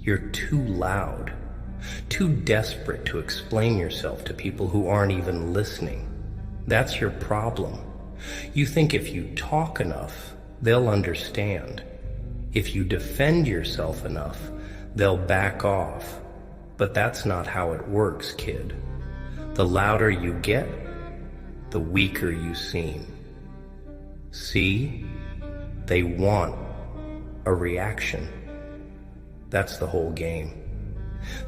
You're too loud, too desperate to explain yourself to people who aren't even listening. That's your problem. You think if you talk enough, they'll understand. If you defend yourself enough, they'll back off. But that's not how it works, kid. The louder you get, the weaker you seem. See? They want a reaction. That's the whole game.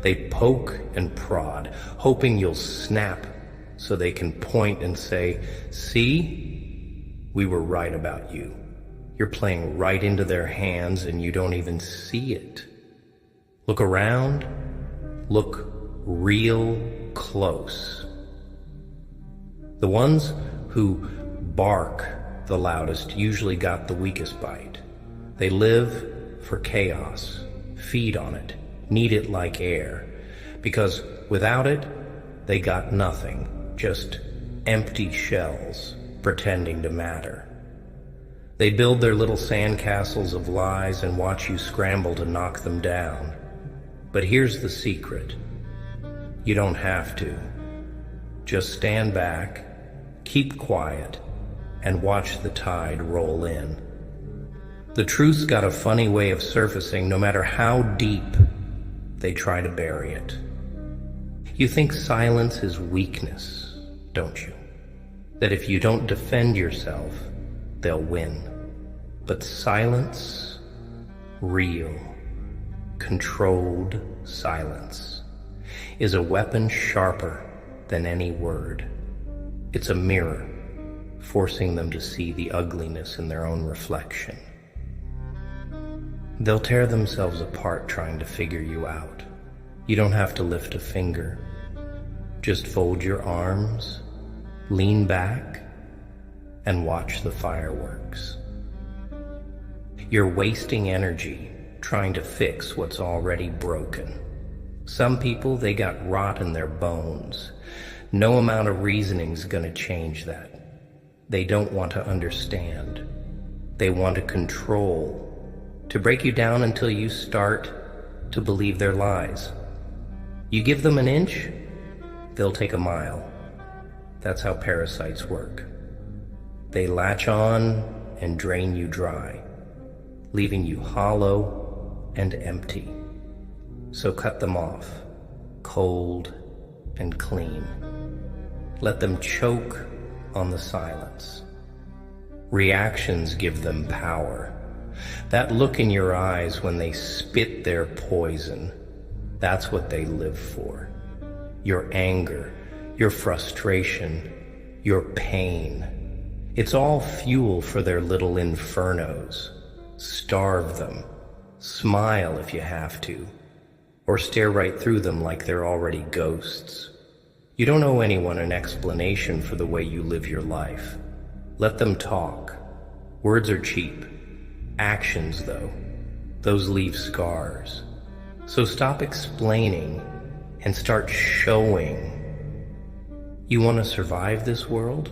They poke and prod, hoping you'll snap so they can point and say, "See? We were right about you." You're playing right into their hands and you don't even see it. Look around. Look real close. The ones who bark the loudest usually got the weakest bite. They live for chaos, feed on it, need it like air, because without it, they got nothing, just empty shells pretending to matter. They build their little sandcastles of lies and watch you scramble to knock them down. But here's the secret. You don't have to. Just stand back, keep quiet, and watch the tide roll in. The truth's got a funny way of surfacing no matter how deep they try to bury it. You think silence is weakness, don't you? That if you don't defend yourself, they'll win. But silence, real, controlled silence, is a weapon sharper than any word. It's a mirror, forcing them to see the ugliness in their own reflection. They'll tear themselves apart trying to figure you out. You don't have to lift a finger. Just fold your arms, lean back, and watch the fireworks. You're wasting energy trying to fix what's already broken. Some people, they got rot in their bones. No amount of reasoning's gonna change that. They don't want to understand. They want to control, to break you down until you start to believe their lies. You give them an inch, they'll take a mile. That's how parasites work. They latch on and drain you dry, leaving you hollow and empty. So cut them off, cold and clean. Let them choke on the silence. Reactions give them power. That look in your eyes when they spit their poison, that's what they live for. Your anger, your frustration, your pain. It's all fuel for their little infernos. Starve them. Smile if you have to. Or stare right through them like they're already ghosts. You don't owe anyone an explanation for the way you live your life. Let them talk. Words are cheap. Actions, though, those leave scars. So stop explaining and start showing. You want to survive this world?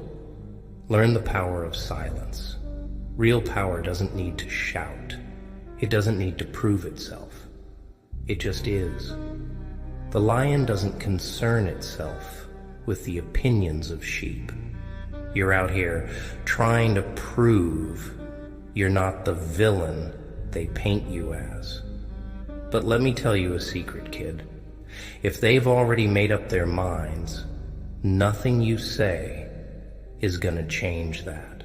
Learn the power of silence. Real power doesn't need to shout. It doesn't need to prove itself. It just is. The lion doesn't concern itself with the opinions of sheep. You're out here trying to prove you're not the villain they paint you as. But let me tell you a secret, kid. If they've already made up their minds, nothing you say is gonna change that.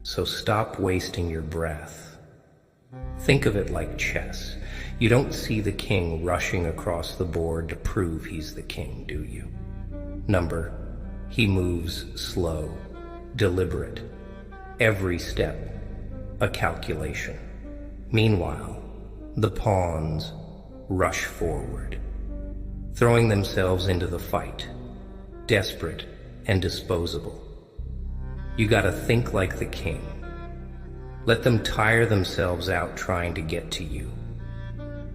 So stop wasting your breath. Think of it like chess. You don't see the king rushing across the board to prove he's the king, do you? Number, he moves slow, deliberate. Every step, a calculation. Meanwhile, the pawns rush forward, throwing themselves into the fight, desperate and disposable. You gotta think like the king. Let them tire themselves out trying to get to you.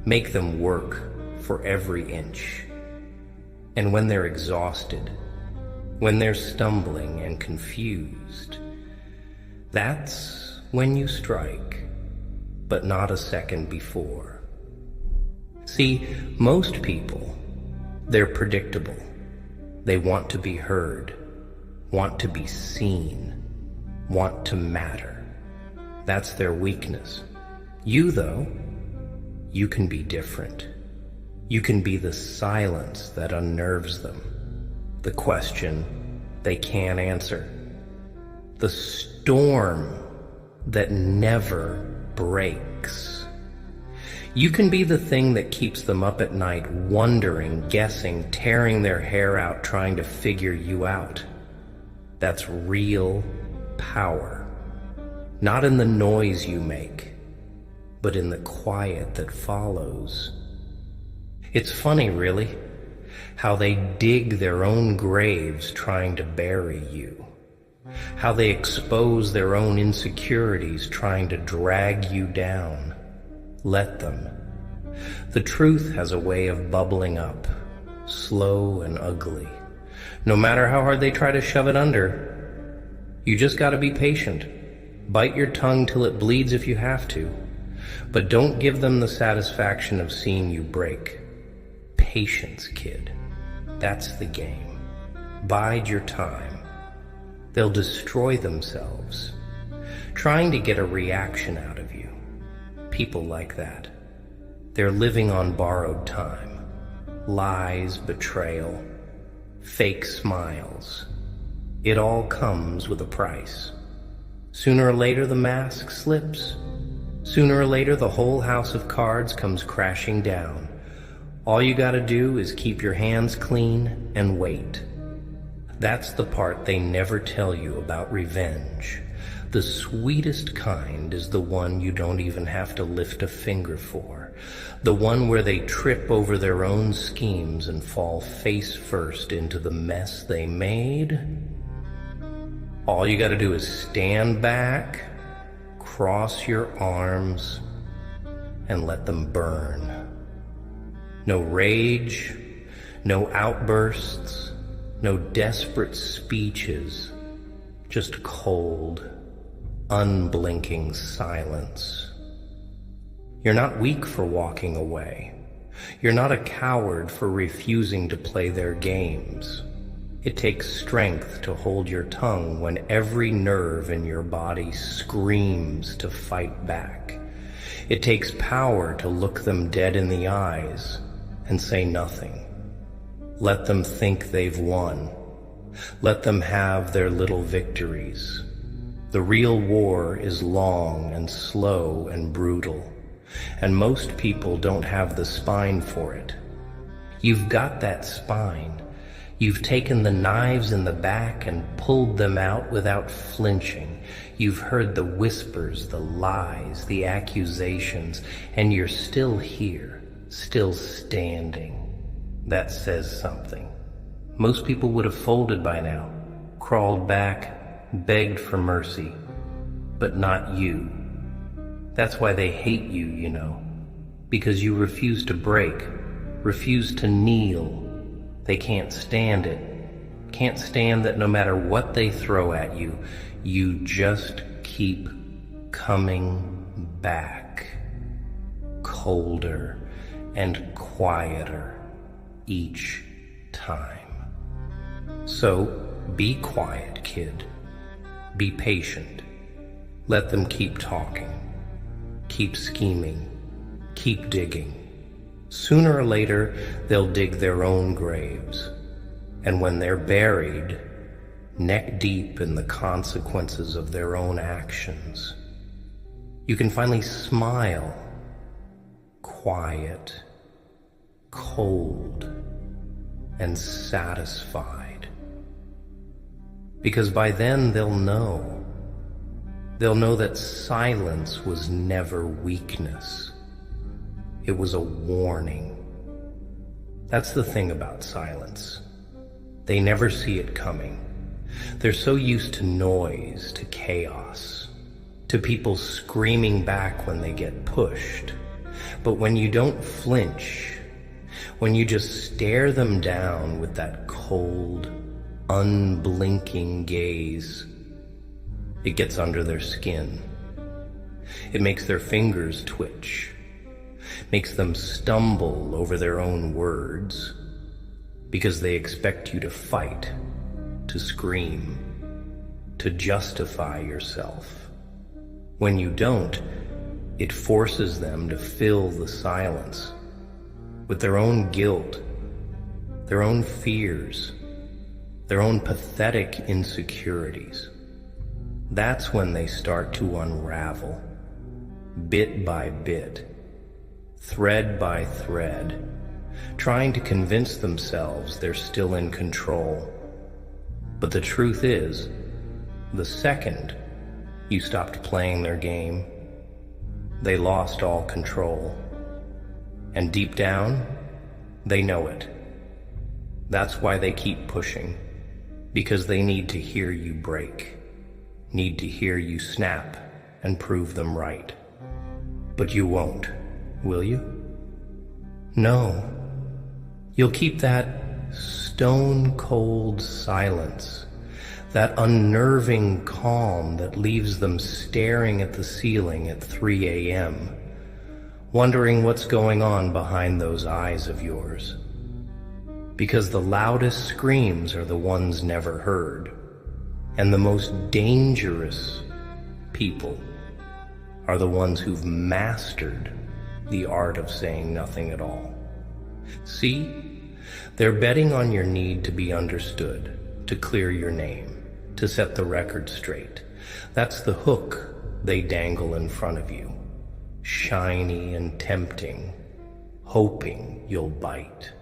Make them work for every inch. And when they're exhausted, when they're stumbling and confused, that's when you strike, but not a second before. See, most people, they're predictable. They want to be heard, want to be seen, want to matter. That's their weakness. You, though, you can be different. You can be the silence that unnerves them, the question they can't answer, the storm that never breaks. You can be the thing that keeps them up at night, wondering, guessing, tearing their hair out, trying to figure you out. That's real power. Not in the noise you make, but in the quiet that follows. It's funny, really, how they dig their own graves trying to bury you. How they expose their own insecurities trying to drag you down. Let them. The truth has a way of bubbling up, slow and ugly. No matter how hard they try to shove it under, you just gotta be patient. Bite your tongue till it bleeds if you have to, but don't give them the satisfaction of seeing you break. Patience, kid. That's the game. Bide your time. They'll destroy themselves, trying to get a reaction out of you. People like that. They're living on borrowed time. Lies, betrayal, fake smiles. It all comes with a price. Sooner or later the mask slips. Sooner or later the whole house of cards comes crashing down. All you gotta do is keep your hands clean and wait. That's the part they never tell you about revenge. The sweetest kind is the one you don't even have to lift a finger for. The one where they trip over their own schemes and fall face first into the mess they made. All you gotta do is stand back, cross your arms, and let them burn. No rage, no outbursts, no desperate speeches, just cold, unblinking silence. You're not weak for walking away. You're not a coward for refusing to play their games. It takes strength to hold your tongue when every nerve in your body screams to fight back. It takes power to look them dead in the eyes and say nothing. Let them think they've won. Let them have their little victories. The real war is long and slow and brutal, and most people don't have the spine for it. You've got that spine. You've taken the knives in the back and pulled them out without flinching. You've heard the whispers, the lies, the accusations, and you're still here, still standing. That says something. Most people would have folded by now, crawled back, begged for mercy, but not you. That's why they hate you, you know, because you refuse to break, refuse to kneel. They can't stand it. Can't stand that no matter what they throw at you, you just keep coming back. Colder and quieter each time. So be quiet, kid. Be patient. Let them keep talking. Keep scheming. Keep digging. Sooner or later, they'll dig their own graves. And when they're buried, neck deep in the consequences of their own actions, you can finally smile, quiet, cold, and satisfied. Because by then they'll know. They'll know that silence was never weakness. It was a warning. That's the thing about silence. They never see it coming. They're so used to noise, to chaos, to people screaming back when they get pushed. But when you don't flinch, when you just stare them down with that cold, unblinking gaze, it gets under their skin. It makes their fingers twitch. makes them stumble over their own words, because they expect you to fight, to scream, to justify yourself. When you don't, it forces them to fill the silence with their own guilt, their own fears, their own pathetic insecurities. That's when they start to unravel, bit by bit, thread by thread, trying to convince themselves they're still in control. But the truth is, the second you stopped playing their game, they lost all control. And deep down, they know it. That's why they keep pushing, because they need to hear you break, need to hear you snap and prove them right. But you won't, will you? No. You'll keep that stone-cold silence, that unnerving calm that leaves them staring at the ceiling at 3 a.m., wondering what's going on behind those eyes of yours. Because the loudest screams are the ones never heard, and the most dangerous people are the ones who've mastered the art of saying nothing at all. See? They're betting on your need to be understood, to clear your name, to set the record straight. That's the hook they dangle in front of you, shiny and tempting, hoping you'll bite.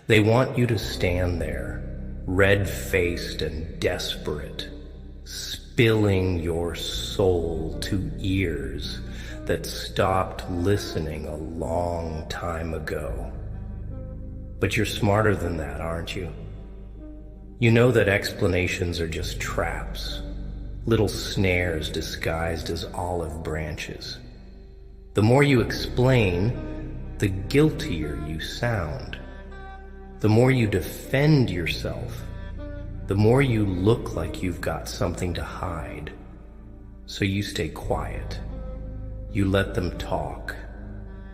They want you to stand there, red-faced and desperate, spilling your soul to ears that stopped listening a long time ago. But you're smarter than that, aren't you? You know that explanations are just traps, little snares disguised as olive branches. The more you explain, the guiltier you sound. The more you defend yourself, the more you look like you've got something to hide. So you stay quiet. You let them talk.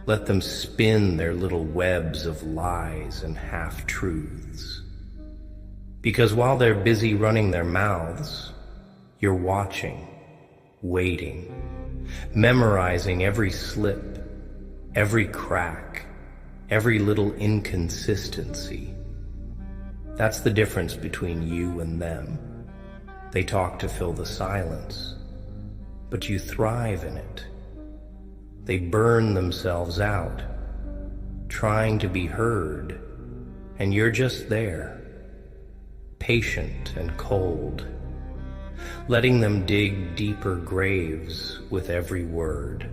Let them spin their little webs of lies and half-truths. Because while they're busy running their mouths, you're watching, waiting, memorizing every slip, every crack, every little inconsistency. That's the difference between you and them. They talk to fill the silence, but you thrive in it. They burn themselves out, trying to be heard, and you're just there, patient and cold, letting them dig deeper graves with every word.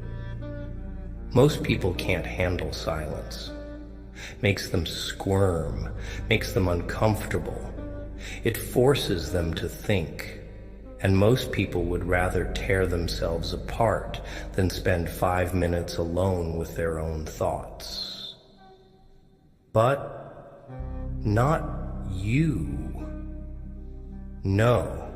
Most people can't handle silence. Makes them squirm, makes them uncomfortable. It forces them to think, and most people would rather tear themselves apart than spend 5 minutes alone with their own thoughts. But not you. No.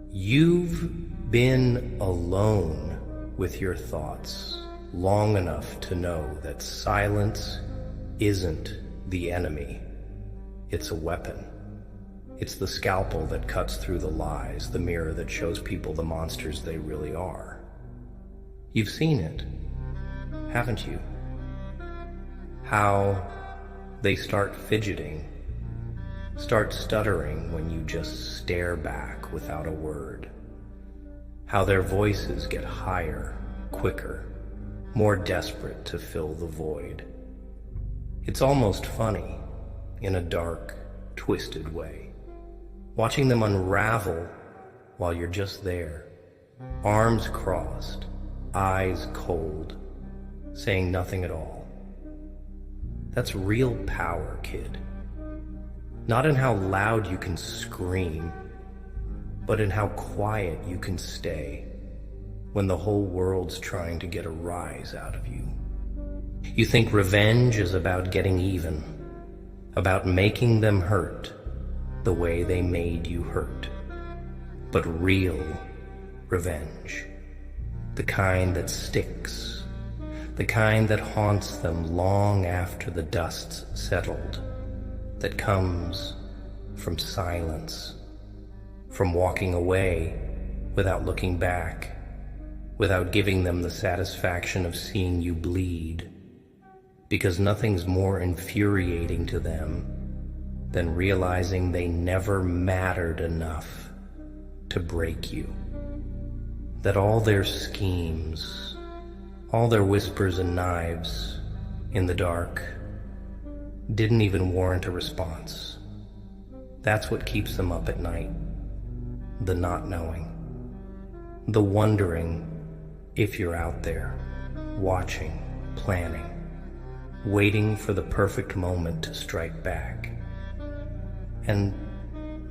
You've been alone with your thoughts long enough to know that silence isn't the enemy. It's a weapon. It's the scalpel that cuts through the lies, the mirror that shows people the monsters they really are. You've seen it, haven't you? How they start fidgeting, start stuttering when you just stare back without a word. How their voices get higher, quicker, more desperate to fill the void. It's almost funny, in a dark, twisted way, watching them unravel while you're just there, arms crossed, eyes cold, saying nothing at all. That's real power, kid. Not in how loud you can scream, but in how quiet you can stay when the whole world's trying to get a rise out of you. You think revenge is about getting even, about making them hurt the way they made you hurt. But real revenge, the kind that sticks, the kind that haunts them long after the dust's settled, that comes from silence, from walking away without looking back, without giving them the satisfaction of seeing you bleed, because nothing's more infuriating to them than realizing they never mattered enough to break you, that all their schemes, all their whispers and knives in the dark didn't even warrant a response. That's what keeps them up at night, the not knowing, the wondering if you're out there, watching, planning, waiting for the perfect moment to strike back. And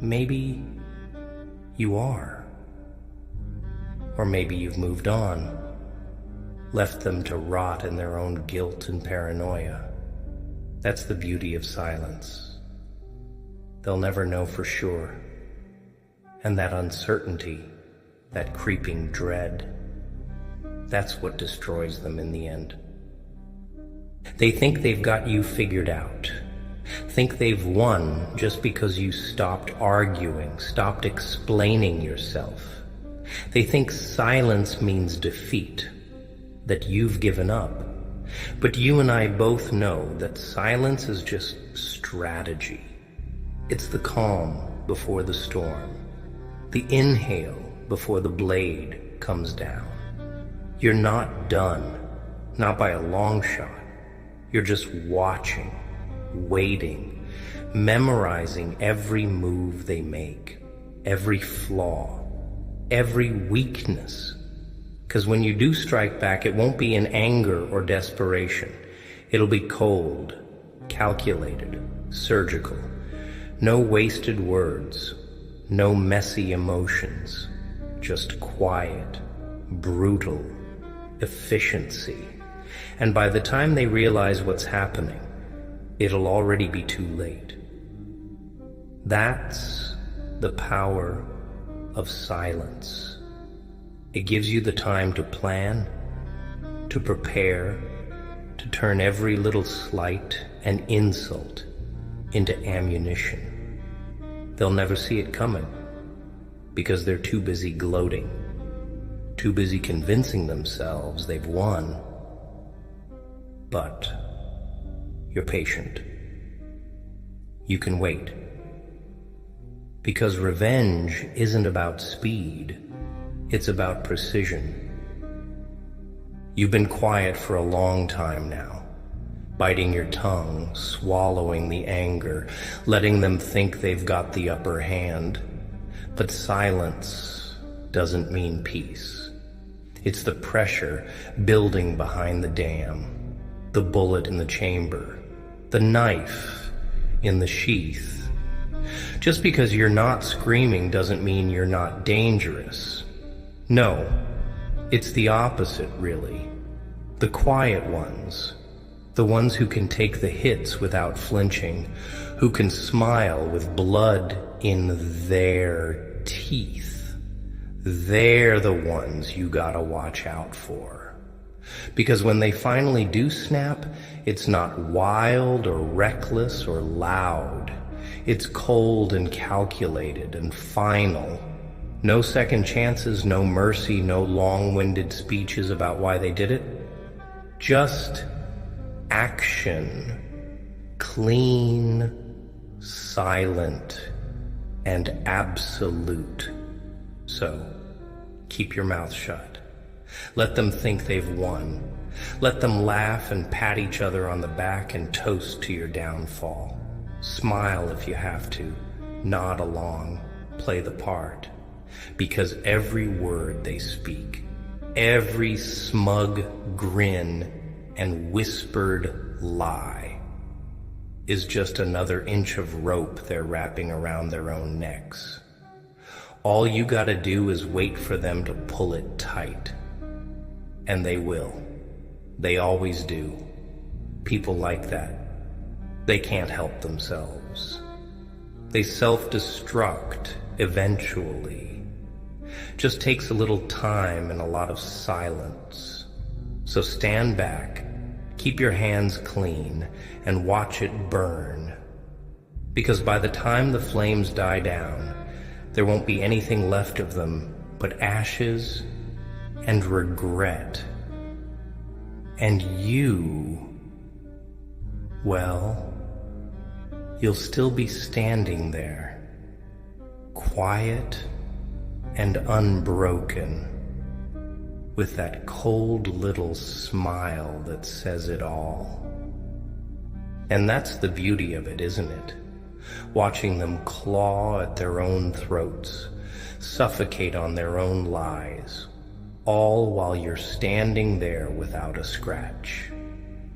maybe you are. Or maybe you've moved on, left them to rot in their own guilt and paranoia. That's the beauty of silence. They'll never know for sure. And that uncertainty, that creeping dread, that's what destroys them in the end. They think they've got you figured out, think they've won just because you stopped arguing, stopped explaining yourself. They think silence means defeat, that you've given up. But you and I both know that silence is just strategy. It's the calm before the storm, the inhale before the blade comes down. You're not done, not by a long shot. You're just watching, waiting, memorizing every move they make, every flaw, every weakness. Because when you do strike back, it won't be in anger or desperation. It'll be cold, calculated, surgical. No wasted words, no messy emotions, just quiet, brutal efficiency. And by the time they realize what's happening, it'll already be too late. That's the power of silence. It gives you the time to plan, to prepare, to turn every little slight and insult into ammunition. They'll never see it coming because they're too busy gloating, too busy convincing themselves they've won. But you're patient. You can wait. Because revenge isn't about speed. It's about precision. You've been quiet for a long time now, biting your tongue, swallowing the anger, letting them think they've got the upper hand. But silence doesn't mean peace. It's the pressure building behind the dam, the bullet in the chamber, the knife in the sheath. Just because you're not screaming doesn't mean you're not dangerous. No, it's the opposite, really. The quiet ones, the ones who can take the hits without flinching, who can smile with blood in their teeth. They're the ones you gotta watch out for. Because when they finally do snap, it's not wild or reckless or loud. It's cold and calculated and final. No second chances, no mercy, no long-winded speeches about why they did it. Just action. Clean, silent, and absolute. So, keep your mouth shut. Let them think they've won. Let them laugh and pat each other on the back and toast to your downfall. Smile if you have to. Nod along. Play the part. Because every word they speak, every smug grin and whispered lie is just another inch of rope they're wrapping around their own necks. All you gotta do is wait for them to pull it tight. And they will. They always do. People like that. They can't help themselves. They self-destruct eventually. Just takes a little time and a lot of silence. So stand back, keep your hands clean, and watch it burn. Because by the time the flames die down, there won't be anything left of them but ashes and regret. And you, well, you'll still be standing there, quiet and unbroken, with that cold little smile that says it all. And that's the beauty of it, isn't it? Watching them claw at their own throats, suffocate on their own lies, all while you're standing there without a scratch.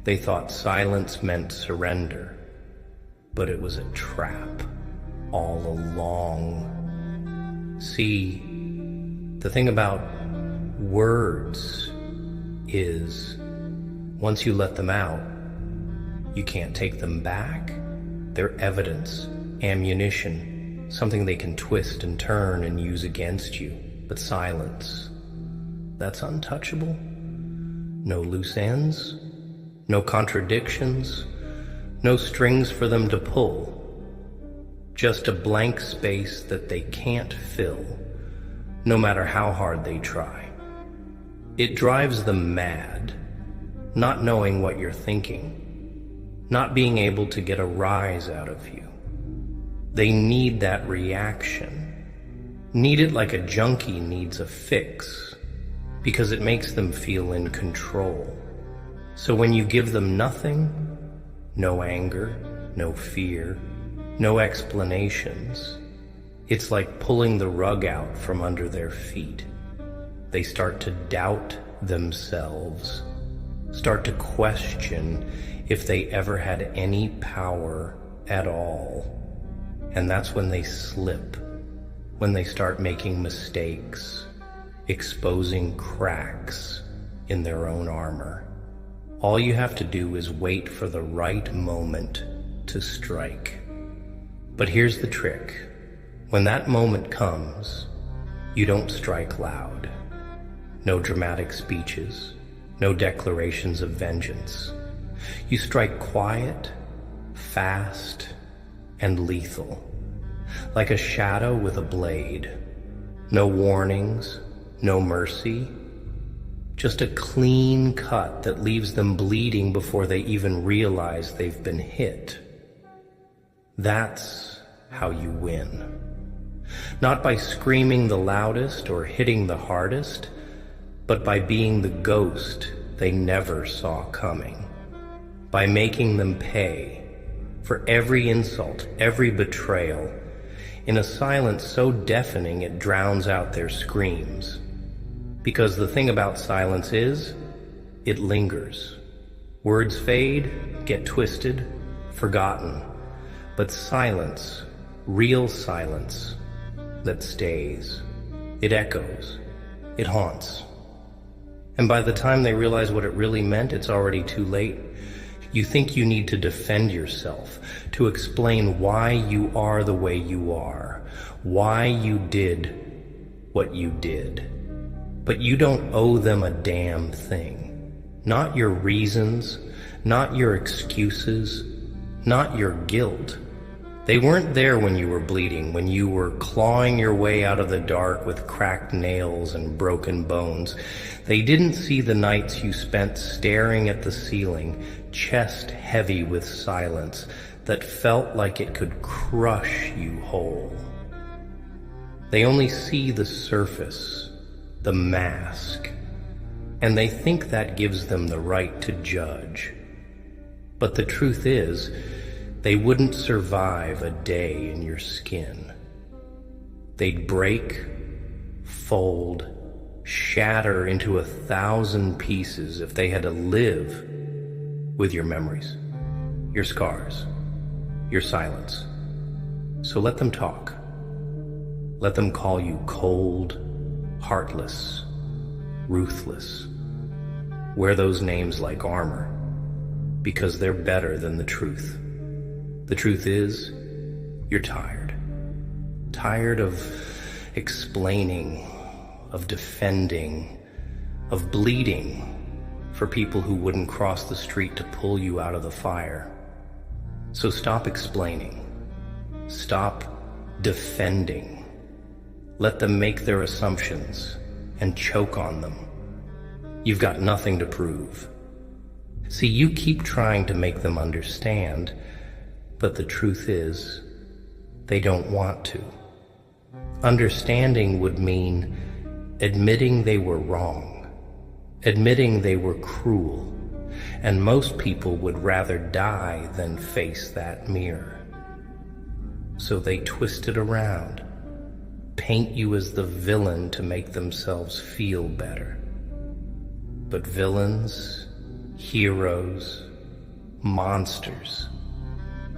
They thought silence meant surrender, but it was a trap all along. See, the thing about words is, once you let them out, you can't take them back. They're evidence, ammunition, something they can twist and turn and use against you. But silence, that's untouchable. No loose ends, no contradictions, no strings for them to pull. Just a blank space that they can't fill, no matter how hard they try. It drives them mad, not knowing what you're thinking, not being able to get a rise out of you. They need that reaction, need it like a junkie needs a fix, because it makes them feel in control. So when you give them nothing, no anger, no fear, no explanations, it's like pulling the rug out from under their feet. They start to doubt themselves, start to question if they ever had any power at all. And that's when they slip, when they start making mistakes, exposing cracks in their own armor. All you have to do is wait for the right moment to strike. But here's the trick. When that moment comes, you don't strike loud. No dramatic speeches, no declarations of vengeance. You strike quiet, fast, and lethal, like a shadow with a blade. No warnings, no mercy, just a clean cut that leaves them bleeding before they even realize they've been hit. That's how you win. Not by screaming the loudest or hitting the hardest, but by being the ghost they never saw coming. By making them pay for every insult, every betrayal, in a silence so deafening it drowns out their screams. Because the thing about silence is, it lingers. Words fade, get twisted, forgotten. But silence, real silence, that stays. It echoes. It haunts. And by the time they realize what it really meant, it's already too late. You think you need to defend yourself, to explain why you are the way you are, why you did what you did. But you don't owe them a damn thing. Not your reasons, not your excuses, not your guilt. They weren't there when you were bleeding, when you were clawing your way out of the dark with cracked nails and broken bones. They didn't see the nights you spent staring at the ceiling, chest heavy with silence that felt like it could crush you whole. They only see the surface, the mask, and they think that gives them the right to judge. But the truth is, they wouldn't survive a day in your skin. They'd break, fold, shatter into 1,000 pieces if they had to live with your memories, your scars, your silence. So let them talk. Let them call you cold, heartless, ruthless. Wear those names like armor, because they're better than the truth. The truth is, you're tired. Tired of explaining, of defending, of bleeding, for people who wouldn't cross the street to pull you out of the fire. So stop explaining. Stop defending. Let them make their assumptions and choke on them. You've got nothing to prove. See, you keep trying to make them understand, but the truth is, they don't want to. Understanding would mean admitting they were wrong, admitting they were cruel, and most people would rather die than face that mirror. So they twist it around, paint you as the villain to make themselves feel better. But villains, heroes, monsters,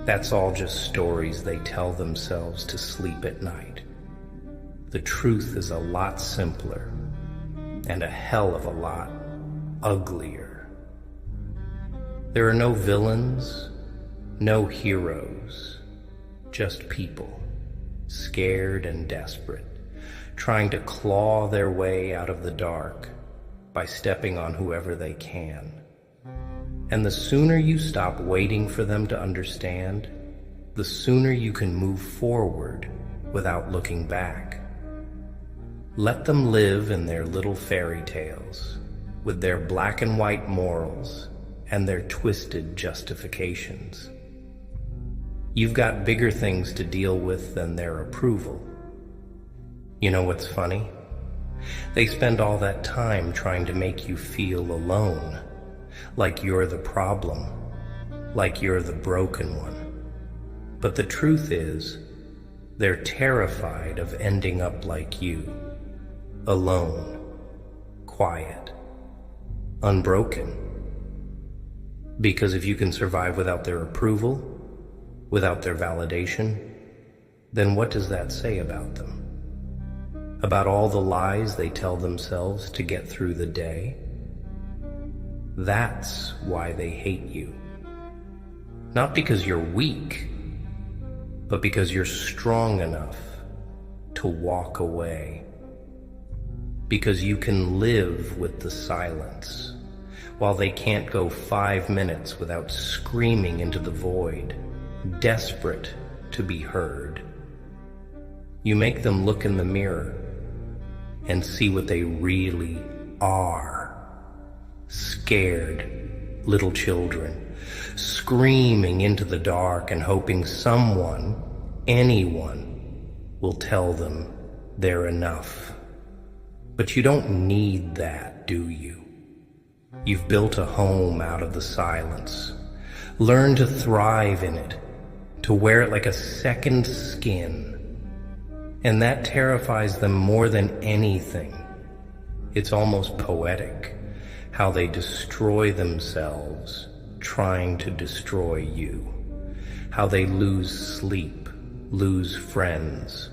that's all just stories they tell themselves to sleep at night. The truth is a lot simpler and a hell of a lot uglier. There are no villains, no heroes, just people, scared and desperate, trying to claw their way out of the dark by stepping on whoever they can. And the sooner you stop waiting for them to understand, the sooner you can move forward without looking back. Let them live in their little fairy tales, with their black and white morals and their twisted justifications. You've got bigger things to deal with than their approval. You know what's funny? They spend all that time trying to make you feel alone, like you're the problem, like you're the broken one. But the truth is, they're terrified of ending up like you, alone, quiet, unbroken. Because if you can survive without their approval, without their validation, then what does that say about them? About all the lies they tell themselves to get through the day? That's why they hate you. Not because you're weak, but because you're strong enough to walk away. Because you can live with the silence, while they can't go 5 minutes without screaming into the void, desperate to be heard. You make them look in the mirror and see what they really are. Scared little children, screaming into the dark and hoping someone, anyone, will tell them they're enough. But you don't need that, do you? You've built a home out of the silence. Learn to thrive in it, to wear it like a second skin. And that terrifies them more than anything. It's almost poetic, how they destroy themselves trying to destroy you. How they lose sleep, lose friends,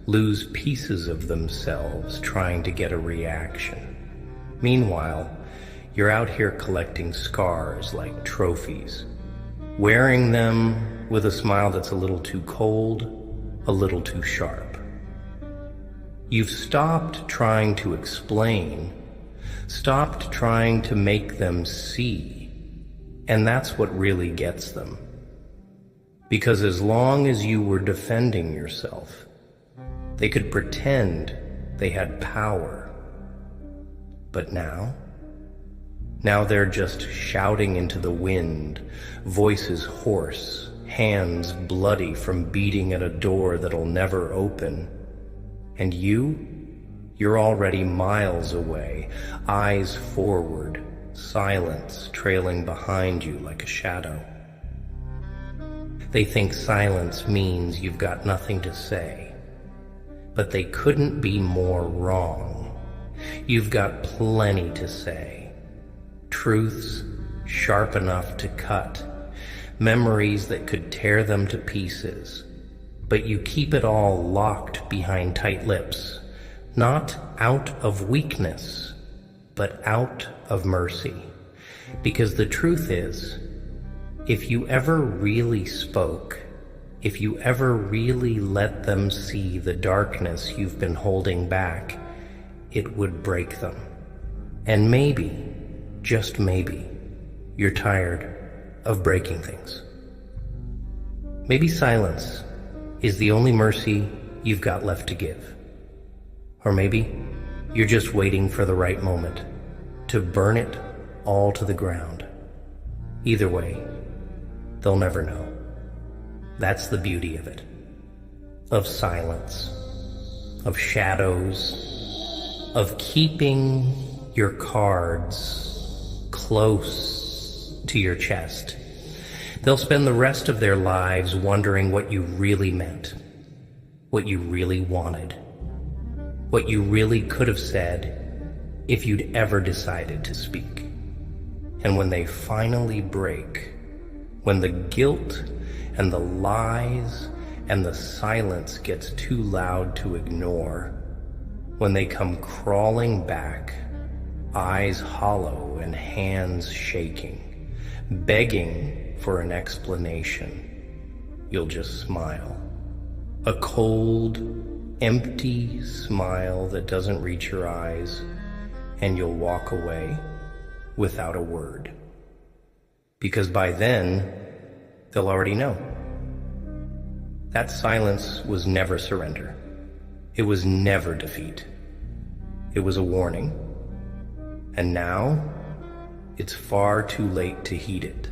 lose pieces of themselves trying to get a reaction. Meanwhile, you're out here collecting scars like trophies, wearing them with a smile that's a little too cold, a little too sharp. You've stopped trying to explain, stopped trying to make them see, and that's what really gets them. Because as long as you were defending yourself, they could pretend they had power. But now they're just shouting into the wind, voices hoarse, hands bloody from beating at a door that'll never open. And you're already miles away, eyes forward, silence trailing behind you like a shadow. They think silence means you've got nothing to say, but they couldn't be more wrong. You've got plenty to say. Truths sharp enough to cut, memories that could tear them to pieces. But you keep it all locked behind tight lips, not out of weakness, but out of mercy. Because the truth is, if you ever really spoke, if you ever really let them see the darkness you've been holding back, it would break them. And maybe, just maybe, you're tired of breaking things. Maybe silence is the only mercy you've got left to give. Or maybe you're just waiting for the right moment to burn it all to the ground. Either way, they'll never know. That's the beauty of it. Of silence, of shadows, of keeping your cards close to your chest. They'll spend the rest of their lives wondering what you really meant, what you really wanted, what you really could have said if you'd ever decided to speak. And when they finally break, when the guilt and the lies and the silence gets too loud to ignore, when they come crawling back, eyes hollow and hands shaking, begging for an explanation, you'll just smile. A cold, empty smile that doesn't reach your eyes, and you'll walk away without a word. Because by then, they'll already know. That silence was never surrender. It was never defeat. It was a warning. And now, it's far too late to heed it.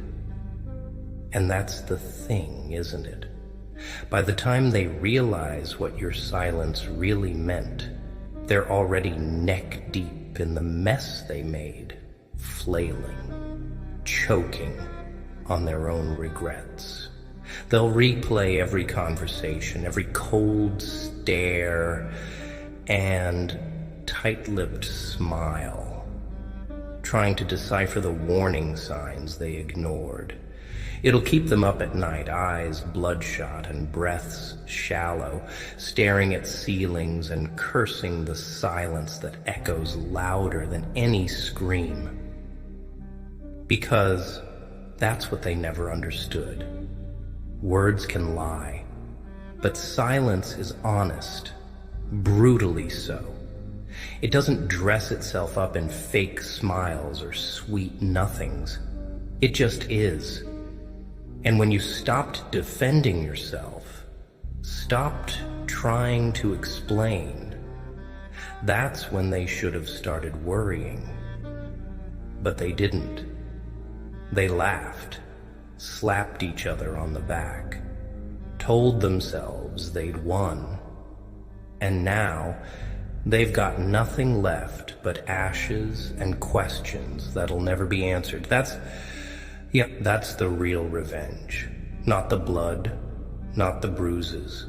And that's the thing, isn't it? By the time they realize what your silence really meant, they're already neck deep in the mess they made, flailing, choking on their own regrets. They'll replay every conversation, every cold stare and tight-lipped smile, trying to decipher the warning signs they ignored. It'll keep them up at night, eyes bloodshot and breaths shallow, staring at ceilings and cursing the silence that echoes louder than any scream. Because that's what they never understood. Words can lie, but silence is honest, brutally so. It doesn't dress itself up in fake smiles or sweet nothings. It just is. And when you stopped defending yourself, stopped trying to explain, that's when they should have started worrying. But they didn't. They laughed, slapped each other on the back, told themselves they'd won, and now they've got nothing left but ashes and questions that'll never be answered. That's the real revenge. Not the blood, not the bruises,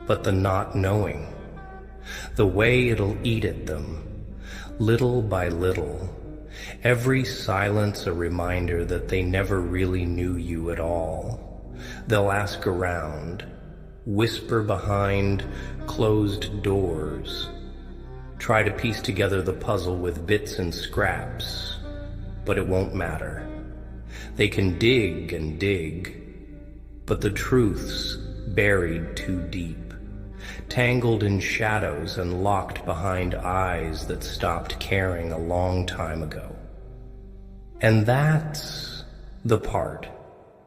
but the not knowing. The way it'll eat at them, little by little. Every silence a reminder that they never really knew you at all. They'll ask around, whisper behind closed doors, try to piece together the puzzle with bits and scraps, but it won't matter. They can dig and dig, but the truth's buried too deep, tangled in shadows and locked behind eyes that stopped caring a long time ago. And that's the part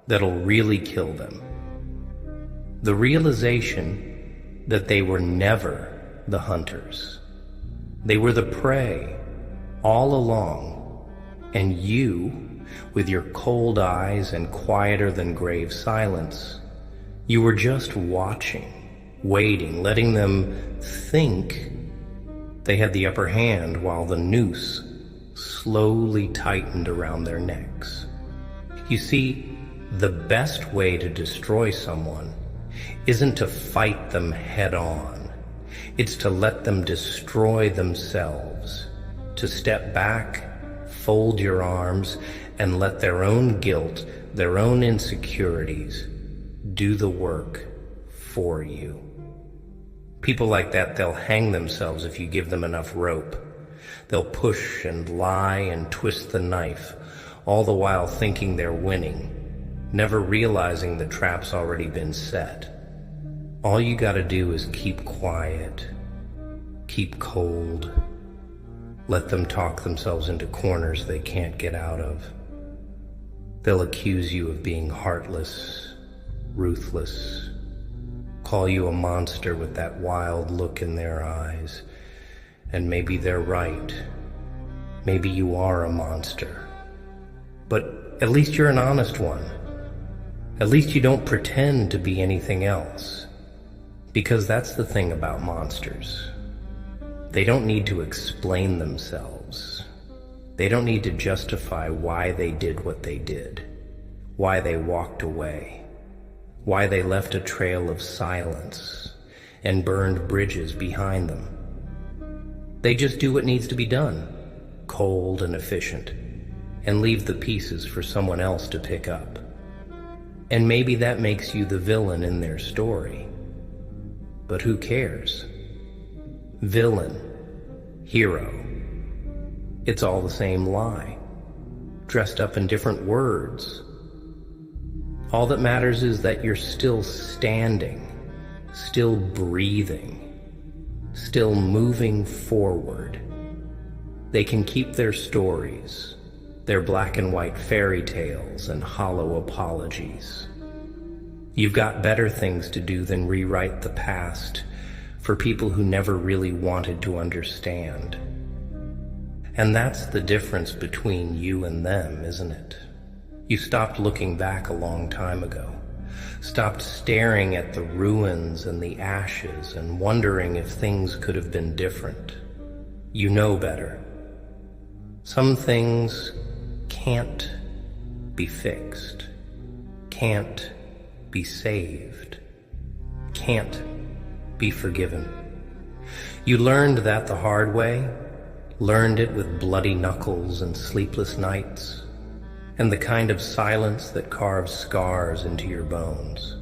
that'll really kill them. The realization that they were never the hunters. They were the prey all along, and you, with your cold eyes and quieter than grave silence, you were just watching, waiting, letting them think they had the upper hand while the noose slowly tightened around their necks. You see, the best way to destroy someone isn't to fight them head on. It's to let them destroy themselves, to step back, fold your arms, and let their own guilt, their own insecurities, do the work for you. People like that, they'll hang themselves if you give them enough rope. They'll push and lie and twist the knife, all the while thinking they're winning, never realizing the trap's already been set. All you gotta do is keep quiet, keep cold, Let them talk themselves into corners they can't get out of. They'll accuse you of being heartless, ruthless, call you a monster with that wild look in their eyes. And maybe they're right. Maybe you are a monster. But at least you're an honest one. At least you don't pretend to be anything else. Because that's the thing about monsters. They don't need to explain themselves. They don't need to justify why they did what they did, why they walked away, why they left a trail of silence and burned bridges behind them. They just do what needs to be done, cold and efficient, and leave the pieces for someone else to pick up. And maybe that makes you the villain in their story. But who cares? Villain, hero, it's all the same lie, dressed up in different words. All that matters is that you're still standing, still breathing, still moving forward. They can keep their stories, their black and white fairy tales and hollow apologies. You've got better things to do than rewrite the past for people who never really wanted to understand. And that's the difference between you and them, isn't it? You stopped looking back a long time ago. Stopped staring at the ruins and the ashes and wondering if things could have been different. You know better. Some things can't be fixed, can't be saved, can't be forgiven. You learned that the hard way, learned it with bloody knuckles and sleepless nights, and the kind of silence that carves scars into your bones.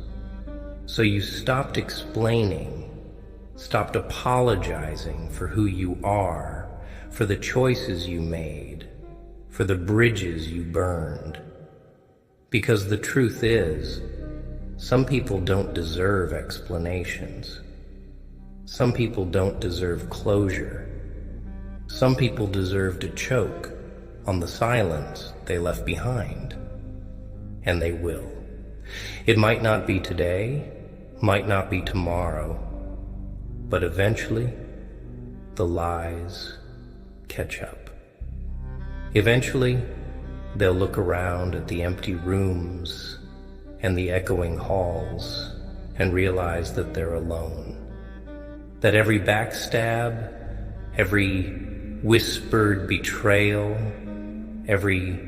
So you stopped explaining, stopped apologizing for who you are, for the choices you made, for the bridges you burned. Because the truth is, some people don't deserve explanations. Some people don't deserve closure. Some people deserve to choke on the silence they left behind. And they will. It might not be today, might not be tomorrow, but eventually, the lies catch up. Eventually, they'll look around at the empty rooms and the echoing halls and realize that they're alone. That every backstab, every whispered betrayal, every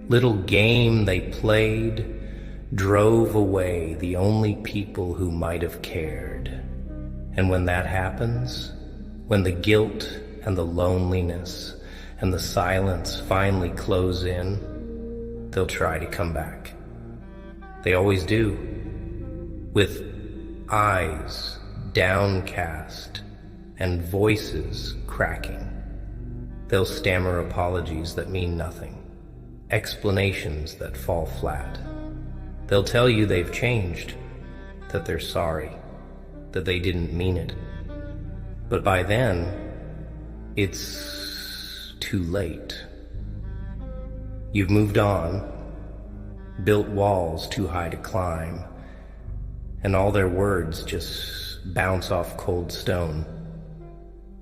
little game they played drove away the only people who might have cared. And when that happens, when the guilt and the loneliness and the silence finally close in, they'll try to come back. They always do, with eyes downcast and voices cracking. They'll stammer apologies that mean nothing, explanations that fall flat. They'll tell you they've changed, that they're sorry, that they didn't mean it. But by then, it's too late. You've moved on, built walls too high to climb, and all their words just bounce off cold stone.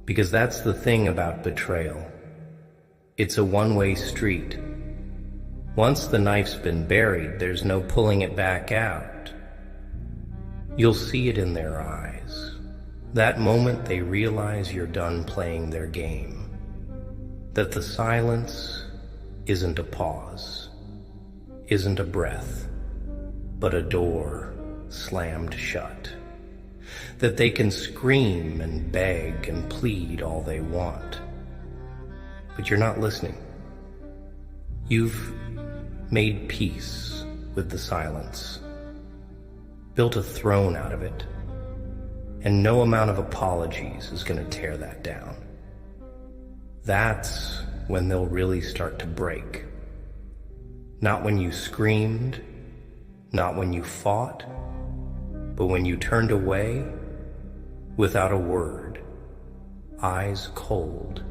Because that's the thing about betrayal. It's a one-way street. Once the knife's been buried, there's no pulling it back out. You'll see it in their eyes. That moment they realize you're done playing their game. That the silence isn't a pause, isn't a breath, but a door slammed shut. That they can scream and beg and plead all they want. But you're not listening. You've made peace with the silence, built a throne out of it, and no amount of apologies is going to tear that down. That's when they'll really start to break. Not when you screamed, not when you fought, but when you turned away without a word, eyes cold,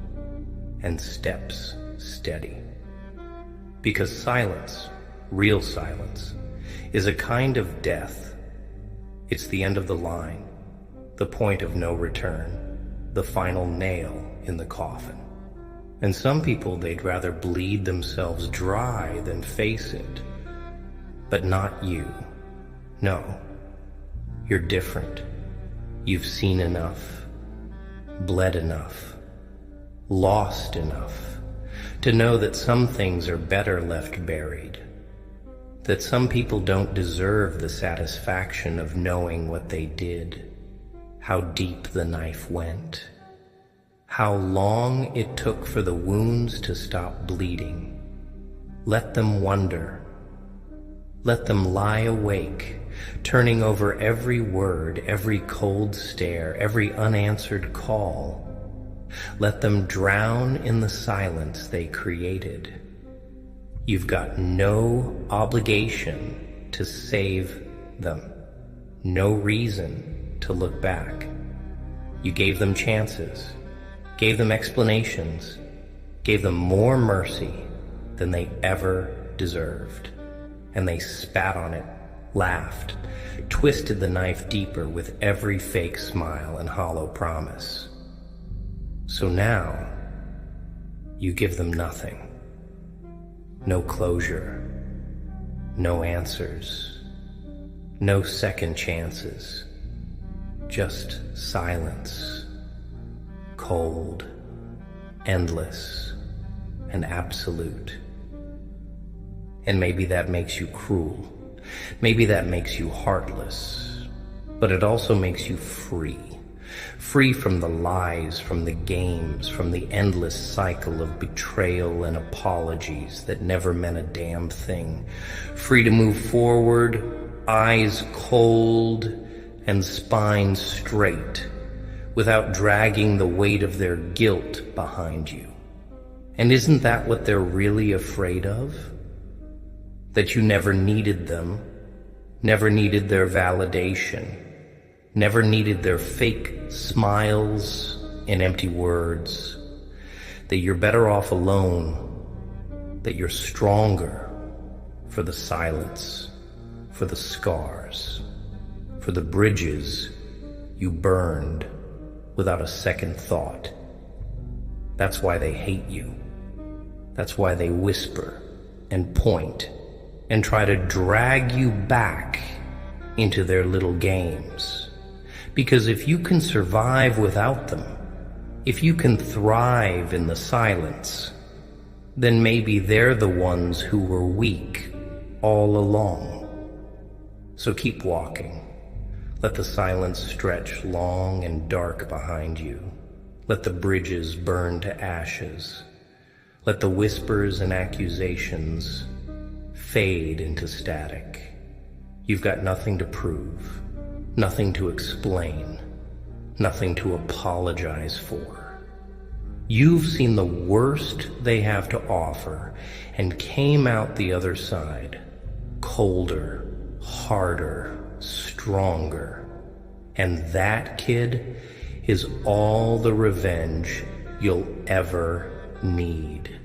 and steps steady. Because silence, real silence, is a kind of death. It's the end of the line, the point of no return, the final nail in the coffin. And some people, they'd rather bleed themselves dry than face it. But not you. No, you're different. You've seen enough, bled enough, lost enough to know that some things are better left buried, that some people don't deserve the satisfaction of knowing what they did, how deep the knife went, how long it took for the wounds to stop bleeding. Let them wonder. Let them lie awake, turning over every word, every cold stare, every unanswered call. Let them drown in the silence they created. You've got no obligation to save them, no reason to look back. You gave them chances, gave them explanations, gave them more mercy than they ever deserved. And they spat on it, laughed, twisted the knife deeper with every fake smile and hollow promise. So now, you give them nothing. No closure, no answers, no second chances, just silence, cold, endless, and absolute. And maybe that makes you cruel. Maybe that makes you heartless. But it also makes you free. Free from the lies, from the games, from the endless cycle of betrayal and apologies that never meant a damn thing. Free to move forward, eyes cold and spine straight, without dragging the weight of their guilt behind you. And isn't that what they're really afraid of? That you never needed them, never needed their validation, never needed their fake smiles and empty words, that you're better off alone, that you're stronger for the silence, for the scars, for the bridges you burned without a second thought. That's why they hate you. That's why they whisper and point and try to drag you back into their little games. Because if you can survive without them, if you can thrive in the silence, then maybe they're the ones who were weak all along. So keep walking. Let the silence stretch long and dark behind you. Let the bridges burn to ashes. Let the whispers and accusations fade into static. You've got nothing to prove, nothing to explain, nothing to apologize for. You've seen the worst they have to offer and came out the other side, colder, harder, stronger. And that, kid, is all the revenge you'll ever need.